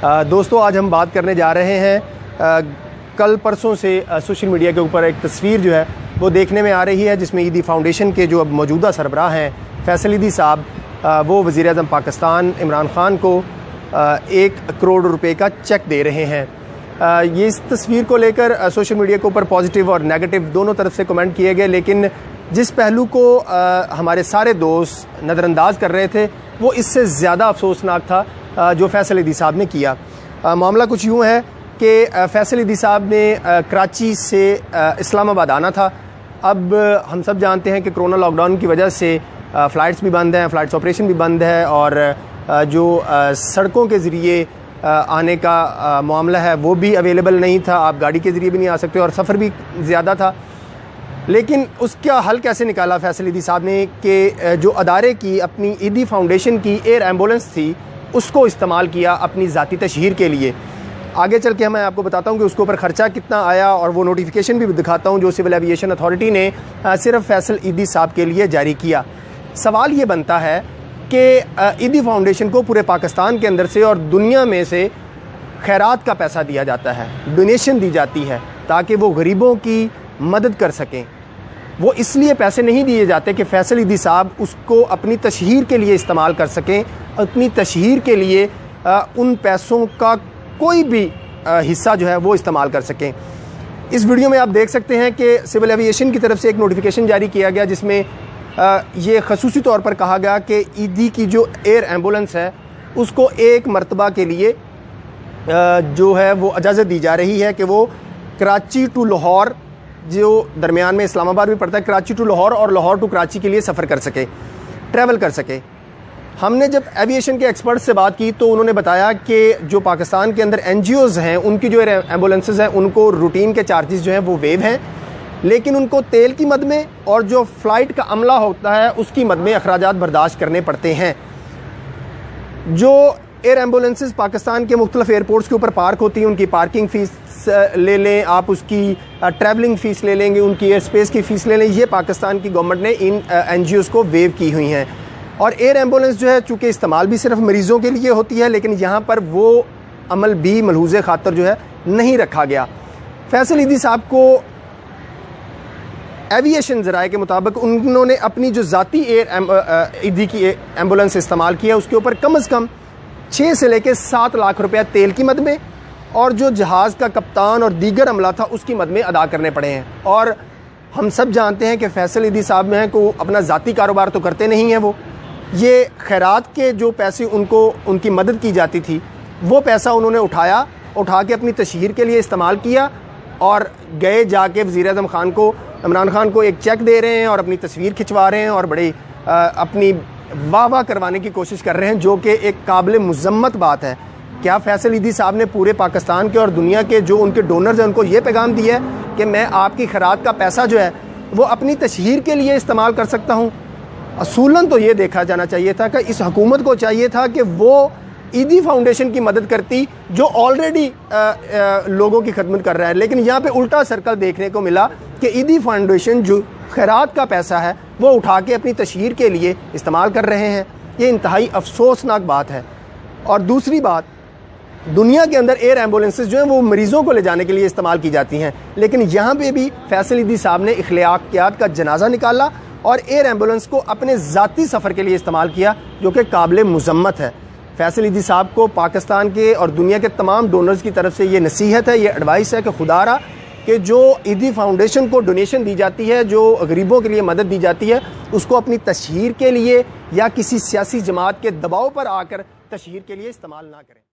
दोस्तों आज हम बात करने जा रहे हैं कल परसों से सोशल मीडिया के ऊपर एक तस्वीर जो है वो देखने में आ रही है जिसमें ईदी फाउंडेशन के जो अब मौजूदा सरबराह हैं फैसल ईदी साहब वो वज़ीर आज़म पाकिस्तान इमरान ख़ान को 1 करोड़ रुपए का चेक दे रहे हैं। ये इस तस्वीर को लेकर सोशल मीडिया के ऊपर पॉजिटिव और नेगेटिव दोनों तरफ से कमेंट किए गए, लेकिन जिस पहलू को हमारे सारे दोस्त नज़रअंदाज कर रहे थे वो इससे ज़्यादा अफसोसनाक था जो फैसल ईदी साहब ने किया। मामला कुछ यूँ है कि फैसल ईदी साहब ने कराची से इस्लामाबाद आना था। अब हम सब जानते हैं कि कोरोना लॉकडाउन की वजह से फ़्लाइट्स भी बंद हैं, फ़्लाइट्स ऑपरेशन भी बंद है और जो सड़कों के ज़रिए आने का मामला है वो भी अवेलेबल नहीं था। आप गाड़ी के ज़रिए भी नहीं आ सकते और सफ़र भी ज़्यादा था। लेकिन उसका हल कैसे निकाला फैसल ईदी साहब ने कि जो अदारे की अपनी ईदी फाउंडेशन की एयर एम्बुलेंस थी उसको इस्तेमाल किया अपनी ज़ाती तशहीर के लिए। आगे चल के मैं आपको बताता हूँ कि उसके ऊपर ख़र्चा कितना आया और वो नोटिफिकेशन भी दिखाता हूँ जो सिविल एविएशन अथॉरिटी ने सिर्फ फैसल ईदी साहब के लिए जारी किया। सवाल ये बनता है कि ईदी फाउंडेशन को पूरे पाकिस्तान के अंदर से और दुनिया में से खैरात का पैसा दिया जाता है, डोनेशन दी जाती है ताकि वो गरीबों की मदद कर सकें। वो इसलिए पैसे नहीं दिए जाते कि फैसल ईदी साहब उसको अपनी तशहीर के लिए इस्तेमाल कर सकें। अपनी तशहीर के लिए उन पैसों का कोई भी हिस्सा जो है वो इस्तेमाल कर सकें। इस वीडियो में आप देख सकते हैं कि सिविल एविएशन की तरफ से एक नोटिफिकेशन जारी किया गया जिसमें ये खसूसी तौर पर कहा गया कि ईदी की जो एयर एम्बुलेंस है उसको एक मरतबा के लिए जो है वो इजाज़त दी जा रही है कि वो कराची टू लाहौर, जो दरमियान में इस्लामाबाद भी पड़ता है, कराची टू लाहौर और लाहौर टू कराची के लिए सफ़र कर सके, ट्रैवल कर सके। हमने जब एविएशन के एक्सपर्ट से बात की तो उन्होंने बताया कि जो पाकिस्तान के अंदर NGOs हैं उनकी जो एम्बुलेंसेस हैं उनको रूटीन के चार्जेस जो हैं वो वेव हैं, लेकिन उनको तेल की मद में और जो फ़्लाइट का अमला होता है उसकी मद में अखराजात बर्दाश्त करने पड़ते हैं। जो एयर एम्बुलेंसेस पाकिस्तान के मुख्तलिफ एयरपोर्ट्स के ऊपर पार्क होती हैं उनकी पार्किंग फ़ीस ले लें, आप उसकी ट्रैवलिंग फ़ीस ले लेंगे, उनकी एयर स्पेस की फ़ीस ले लें, ये पाकिस्तान की गवर्नमेंट ने इन NGOs को वेव की हुई हैं। और एयर एम्बुलेंस जो है चूँकि इस्तेमाल भी सिर्फ मरीज़ों के लिए होती है, लेकिन यहाँ पर वो अमल भी मलहूज़े खातर जो है नहीं रखा गया। फैसल ईदी साहब को एविएशन ज़राए के मुताबिक उन्होंने अपनी जो ज़ाती एयर ईदी की एम्बुलेंस इस्तेमाल किया उसके ऊपर कम से कम 6 से लेकर 7 लाख रुपया तेल की मद में और जो जहाज़ का कप्तान और दीगर अमला था उसकी मद में अदा करने पड़े हैं। और हम सब जानते हैं कि फैसल ईदी साहब में है को अपना ज़ाती कारोबार तो करते नहीं हैं, वो ये खैरात के जो पैसे उनको उनकी मदद की जाती थी वो पैसा उन्होंने उठा के अपनी तशहीर के लिए इस्तेमाल किया और गए जाके वज़ीर आज़म ख़ान को, इमरान ख़ान को एक चेक दे रहे हैं और अपनी तस्वीर खिंचवा रहे हैं और बड़ी अपनी वाह करवाने की कोशिश कर रहे हैं, जो कि एक काबिल मुज़म्मत बात है। क्या फैसल ईदी साहब ने पूरे पाकिस्तान के और दुनिया के जो उनके डोनर्स हैं उनको ये पैगाम दिया है कि मैं आपकी खैरात का पैसा जो है वो अपनी तशहीर के लिए इस्तेमाल कर सकता हूँ? असूलन तो ये देखा जाना चाहिए था कि इस हुकूमत को चाहिए था कि वो ईदी फाउंडेशन की मदद करती जो ऑलरेडी लोगों की खदमत कर रहा है, लेकिन यहाँ पे उल्टा सर्कल देखने को मिला कि ईदी फाउंडेशन जो खैरात का पैसा है वो उठा के अपनी तशहीर के लिए इस्तेमाल कर रहे हैं। ये इंतहाई अफसोसनाक बात है। और दूसरी बात, दुनिया के अंदर एयर एम्बुलेंसेस जो हैं वो मरीज़ों को ले जाने के लिए इस्तेमाल की जाती हैं, लेकिन यहाँ पे भी फैसल ईदी साहब ने इखलाकियात का जनाजा निकाला और एयर एम्बुलेंस को अपने ज़ाती सफ़र के लिए इस्तेमाल किया, जो कि काबिल मुज़म्मत है। फैसल ईदी साहब को पाकिस्तान के और दुनिया के तमाम डोनर्स की तरफ से ये नसीहत है, ये एडवाइस है कि खुदारा कि जो ईदी फाउंडेशन को डोनेशन दी जाती है, जो गरीबों के लिए मदद दी जाती है, उसको अपनी तशहीर के लिए या किसी सियासी जमात के दबाव पर आकर तशहीर के लिए इस्तेमाल ना करें।